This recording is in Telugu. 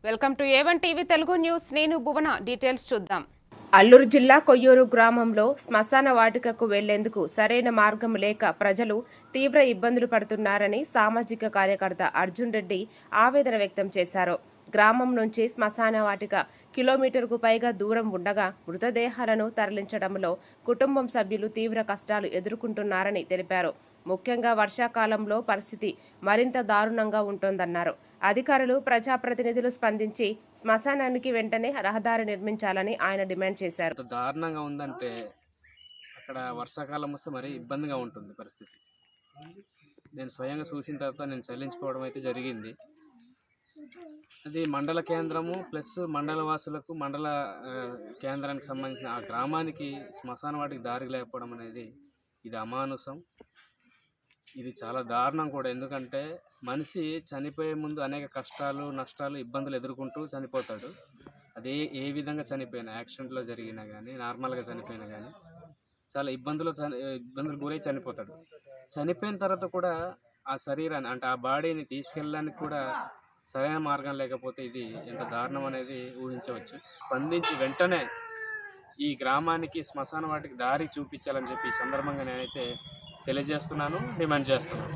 Welcome to A1 TV Telugu news. నేను భువన. డీటెయిల్స్ చూద్దాం. అల్లూరు జిల్లా కొయ్యూరు గ్రామంలో శ్మశాన వాటికకు వెళ్లేందుకు సరైన మార్గం లేక ప్రజలు తీవ్ర ఇబ్బందులు పడుతున్నారని సామాజిక కార్యకర్త అర్జున్ రెడ్డి ఆవేదన వ్యక్తం చేశారు. గ్రామం నుంచి శ్మశాన వాటిక కిలోమీటర్కు పైగా దూరం ఉండగా మృతదేహాలను తరలించడంలో కుటుంబం సభ్యులు తీవ్ర కష్టాలు ఎదుర్కొంటున్నారని తెలిపారు. ముఖ్యంగా వర్షాకాలంలో పరిస్థితి మరింత దారుణంగా ఉంటోందన్నారు. అధికారులు ప్రజాప్రతినిధులు స్పందించి శ్మశానానికి వెంటనే రహదారి నిర్మించాలని ఆయన డిమాండ్ చేశారు. దారుణంగా ఉందంటే అక్కడ వర్షాకాలం వస్తే మరీ ఇబ్బందిగా ఉంటుంది పరిస్థితి. నేను స్వయంగా చూసిన తర్వాత నేను చెల్లించుకోవడం అయితే జరిగింది. అది మండల కేంద్రము ప్లస్ మండల వాసులకు మండల కేంద్రానికి సంబంధించిన ఆ గ్రామానికి శ్మశాన వాటికి దారి లేకపోవడం అనేది ఇది అమానుషం. ఇది చాలా దారుణం కూడా. ఎందుకంటే మనిషి చనిపోయే ముందు అనేక కష్టాలు, నష్టాలు, ఇబ్బందులు ఎదుర్కొంటూ చనిపోతాడు. అది ఏ విధంగా చనిపోయినా, యాక్సిడెంట్లో జరిగినా కానీ, నార్మల్గా చనిపోయినా కానీ చాలా ఇబ్బందులు గురై చనిపోతాడు. చనిపోయిన తర్వాత కూడా ఆ శరీరాన్ని అంటే ఆ బాడీని తీసుకెళ్ళడానికి కూడా సరైన మార్గం లేకపోతే ఇది ఎంత దారుణం అనేది ఊహించవచ్చు. స్పందించి వెంటనే ఈ గ్రామానికి శ్మశాన వాటికి దారి చూపించాలని చెప్పి ఈ సందర్భంగా నేనైతే తెలియజేస్తున్నాను, డిమాండ్ చేస్తున్నాను.